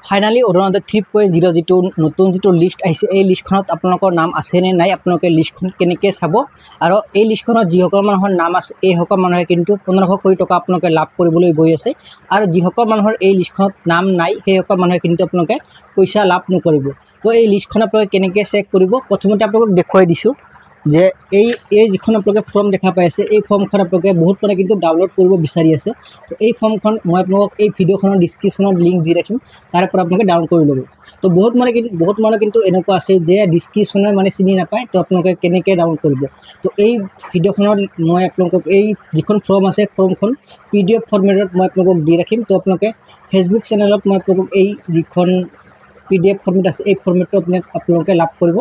Finally Orunodoi 3.0 যিটো নতুন যিটো লিষ্ট আহিছে এই লিষ্টখনত আপোনালোকৰ নাম আছেনে নাই আপোনালোকে লিষ্টখন কেনেকৈ চাব আৰু এই লিষ্টখনত যিসকল মানুহৰ নাম আছে এইসকল মানুহে কিন্তু 1500 কোটি টকা আপোনালোকে লাভ কৰিবলৈ গৈ আছে আৰু যিসকল মানুহৰ এই লিষ্টখনত নাম নাই সেইসকল মানুহে কিন্তু আপোনালোকে পইচা লাভ নকৰিব। তো এই লিষ্টখন আপোনালোকে কেনেকৈ চেক কৰিব প্ৰথমতে আপোনালোকক দেখুৱাই দিছোঁ যে এই যিখন আপোনালোকে ফৰ্ম দেখা পাই আছে এই ফৰ্মখন আপোনালোকে বহুত মানে কিন্তু ডাউনলোড কৰিব বিচাৰি আছে। তো এই ফৰ্মখন মই আপোনালোকক এই ভিডিঅ'খনৰ ডিছক্ৰিপশ্যনত লিংক দি ৰাখিম, তাৰ পৰা আপোনালোকে ডাউনলোড কৰি ল'ব। তো বহুত মানুহ কিন্তু এনেকুৱা আছে যে ডিছক্ৰিপশ্যনৰ মানে চিনি নাপায়, তো আপোনালোকে কেনেকৈ ডাউনলোড কৰিব। তো এই ভিডিঅ'খনত মই আপোনালোকক এই যিখন ফৰ্ম আছে ফৰ্মখন PDF ফৰ্মেটত মই আপোনালোকক দি ৰাখিম। তো আপোনালোকে ফেচবুক চেনেলত মই আপোনালোকক এই যিখন PDF ফৰ্মেট আছে এই ফৰ্মেটটো আপোনালোকে লাভ কৰিব।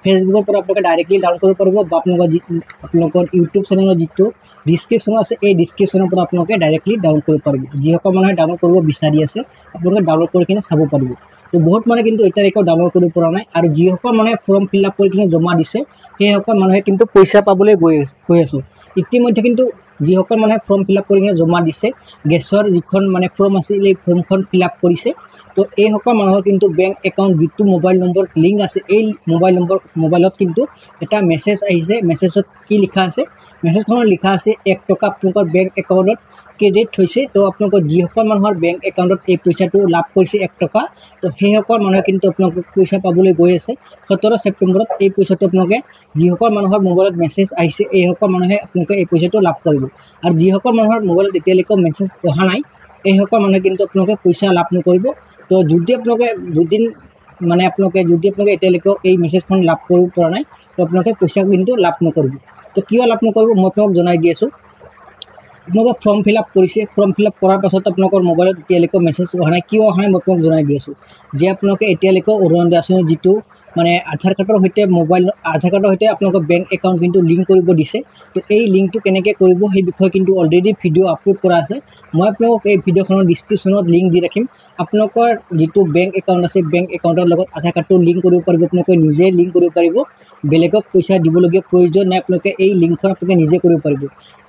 ফেচবুকৰ পৰা আপোনালোকে ডাইৰেক্টলি ডাউনলোড কৰিব পাৰিব বা আপোনালোকৰ ইউটিউব চেনেলৰ যিটো ডিছক্ৰিপশ্যন আছে এই ডিছক্ৰিপশ্যনৰ পৰা আপোনালোকে ডাইৰেক্টলি ডাউনলোড কৰিব পাৰিব। যিসকল মানুহে ডাউনলোড কৰিব বিচাৰি আছে আপোনালোকে ডাউনলোড কৰি কিনে চাব পাৰিব। তো বহুত মানুহে কিন্তু এতিয়ালৈকে ডাউনলোড কৰিব পৰা নাই আৰু যিসকল মানুহে ফৰ্ম ফিল আপ কৰি কিনে জমা দিছে সেইসকল মানুহে কিন্তু পইচা পাবলৈ গৈ আছোঁ। ইতিমধ্যে কিন্তু যিসকল মানুহে ফৰ্ম ফিল আপ কৰি কিনে জমা দিছে গেছৰ যিখন মানে ফৰ্ম আছিল এই ফৰ্মখন ফিল আপ কৰিছে। তো এইসকল মানুহৰ কিন্তু বেংক একাউণ্ট যিটো মোবাইল নম্বৰত লিংক আছে এই মোবাইলত কিন্তু এটা মেছেজ আহিছে। মেছেজত কি লিখা আছে, মেছেজখনত লিখা আছে 1 টকা আপোনালোকৰ বেংক একাউণ্টত ক্ৰেডিট হৈছে। তো আপোনালোকৰ যিসকল মানুহৰ বেংক একাউণ্টত এই পইচাটো লাভ কৰিছে 1 টকা, তো সেইসকল মানুহে কিন্তু আপোনালোকে পইচা পাবলৈ গৈ আছে 17 ছেপ্টেম্বৰত। এই পইচাটো আপোনালোকে যিসকল মানুহৰ মোবাইলত মেছেজ আহিছে এইসকল মানুহে আপোনালোকে এই পইচাটো লাভ কৰিব আৰু যিসকল মানুহৰ মোবাইলত এতিয়ালৈকে মেছেজ অহা নাই এইসকল মানুহে কিন্তু আপোনালোকে পইচা লাভ নকৰিব। তো যদি আপোনালোকে এতিয়ালৈকে এই মেছেজখন লাভ কৰিব পৰা নাই তো আপোনালোকে পইচা কিন্তু লাভ নকৰিব। তো কিয় লাভ নকৰিব মই আপোনালোকক জনাই দি আছোঁ। আপোনালোকে ফৰ্ম ফিল আপ কৰিছে, ফৰ্ম ফিল আপ কৰাৰ পাছত আপোনালোকৰ মোবাইলত এতিয়ালৈকে মেছেজ অহা নাই, কিয় অহা নাই মই আপোনালোকক জনাই দি আছোঁ যে আপোনালোকে এতিয়ালৈকে অৰুণোদয় আঁচনি যিটো মানে আধাৰ কাৰ্ডৰ সৈতে আপোনালোকৰ বেংক একাউণ্ট কিন্তু লিংক কৰিব দিছে। তো এই লিংকটো কেনেকৈ কৰিব সেই বিষয়ে কিন্তু অলৰেডি ভিডিঅ' আপলোড কৰা আছে। মই আপোনালোকক এই ভিডিঅ'খনৰ ডিছক্ৰিপশ্যনত লিংক দি ৰাখিম। আপোনালোকৰ যিটো বেংক একাউণ্ট আছে বেংক একাউণ্টৰ লগত আধাৰ কাৰ্ডটো লিংক কৰিব পাৰিব, আপোনালোকে নিজে লিংক কৰিব পাৰিব, বেলেগক পইচা দিবলগীয়া প্ৰয়োজন নাই। আপোনালোকে এই লিংকখন আপোনালোকে নিজে কৰিব পাৰিব।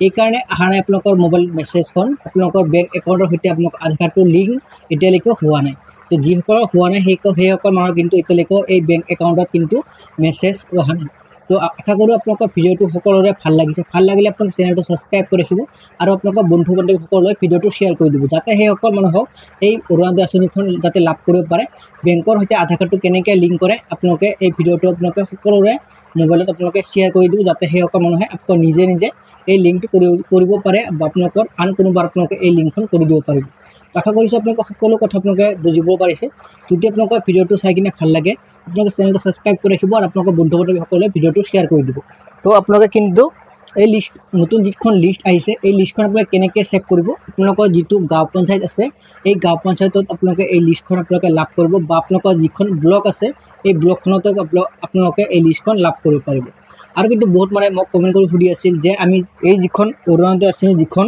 এইকাৰণে অহা নাই আপোনালোকৰ মোবাইল মেছেজখন, আপোনালোকৰ বেংক একাউণ্টৰ সৈতে আপোনালোকৰ আধাৰ কাৰ্ডটো লিংক এতিয়ালৈকে হোৱা নাই। তো যিসকলৰ হোৱা নাই সেইসকল মানুহৰ কিন্তু এতিয়ালৈকে এই বেংক একাউণ্টত কিন্তু মেছেজ অহা নাই। তো আশা কৰোঁ আপোনালোকৰ ভিডিঅ'টো সকলোৰে ভাল লাগিছে। ভাল লাগিলে আপোনালোকে চেনেলটো ছাবস্ক্ৰাইব কৰি ৰাখিব আৰু আপোনালোকৰ বন্ধু বান্ধৱীসকললৈ ভিডিঅ'টো শ্বেয়াৰ কৰি দিব যাতে সেইসকল মানুহক এই অৰুণোদয় আঁচনিখন যাতে লাভ কৰিব পাৰে। বেংকৰ সৈতে আধাৰ কাৰ্ডটো কেনেকৈ লিংক কৰে আপোনালোকে এই ভিডিঅ'টো আপোনালোকে সকলোৰে মোবাইলত আপোনালোকে শ্বেয়াৰ কৰি দিব যাতে সেইসকল মানুহে আপোনালোকে নিজে এই লিংকটো কৰিব পাৰে বা আপোনালোকৰ আন কোনোবাৰ আপোনালোকে এই লিংকখন কৰি দিব পাৰিব। আশা কৰিছোঁ আপোনালোকে সকলো কথা আপোনালোকে বুজিব পাৰিছে। যদি আপোনালোকৰ ভিডিঅ'টো চাই কিনে ভাল লাগে আপোনালোকে চেনেলটো ছাবস্ক্ৰাইব কৰি ৰাখিব আৰু আপোনালোকৰ বন্ধু বান্ধৱীসকলে ভিডিঅ'টো শ্বেয়াৰ কৰি দিব। তো আপোনালোকে কিন্তু এই নতুন যিখন লিষ্ট আহিছে এই লিষ্টখন আপোনালোকে কেনেকৈ চেক কৰিব, আপোনালোকৰ যিটো গাঁও পঞ্চায়ত আছে এই গাঁও পঞ্চায়তত আপোনালোকে এই লিষ্টখন আপোনালোকে লাভ কৰিব বা আপোনালোকৰ যিখন ব্লক আছে এই ব্লকখনতো আপোনালোকে এই লিষ্টখন লাভ কৰিব পাৰিব। আৰু কিন্তু বহুত মানে মোক কমেণ্ট কৰি সুধি আছিল যে আমি এই যিখন অৰুণোদয় আঁচনি যিখন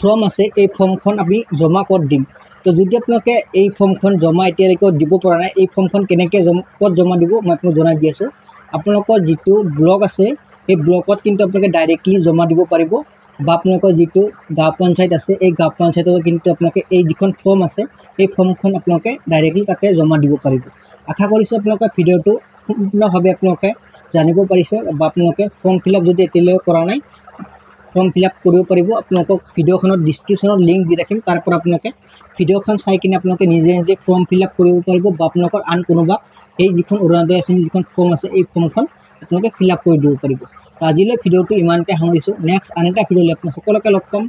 ফৰ্ম আছে এই ফৰ্মখন আমি জমা ক'ত দিম। তো যদি আপোনালোকে এই ফৰ্মখন জমা এতিয়ালৈকে দিব পৰা নাই এই ফৰ্মখন কেনেকৈ ক'ত জমা দিব মই আপোনাক জনাই দি আছোঁ। আপোনালোকৰ যিটো ব্লক আছে এই ব্লকত কিন্তু আপোনালোকে ডাইৰেক্টলি জমা দিব পাৰিব বা আপোনালোকৰ যিটো গাঁও পঞ্চায়ত আছে এই গাঁও পঞ্চায়তত কিন্তু আপোনালোকে এই যিখন ফৰ্ম আছে এই ফৰ্মখন আপোনালোকে ডাইৰেক্টলি তাতে জমা দিব পাৰিব। আশা কৰিছোঁ আপোনালোকে ভিডিঅ'টো সম্পূৰ্ণভাৱে আপোনালোকে জানিব পাৰিছে বা আপোনালোকে ফৰ্ম ফিল আপ যদি এতিয়ালৈকে কৰা নাই ফৰ্ম ফিল আপ কৰিব পাৰিব। আপোনালোকক ভিডিঅ'খনত ডিছক্ৰিপশ্যনত লিংক দি ৰাখিম, তাৰ পৰা আপোনালোকে ভিডিঅ'খন চাই কিনে আপোনালোকে নিজে ফৰ্ম ফিল আপ কৰিব পাৰিব বা আপোনালোকৰ আন কোনোবাক এই যিখন অৰুণোদয় আঁচনি যিখন ফৰ্ম আছে এই ফৰ্মখন আপোনালোকে ফিল আপ কৰি দিব পাৰিব। আজিলৈ ভিডিঅ'টো ইমানতে সামৰিছোঁ। নেক্সট আন এটা ভিডিঅ'লৈ আপোনাক সকলোকে লগ পাম।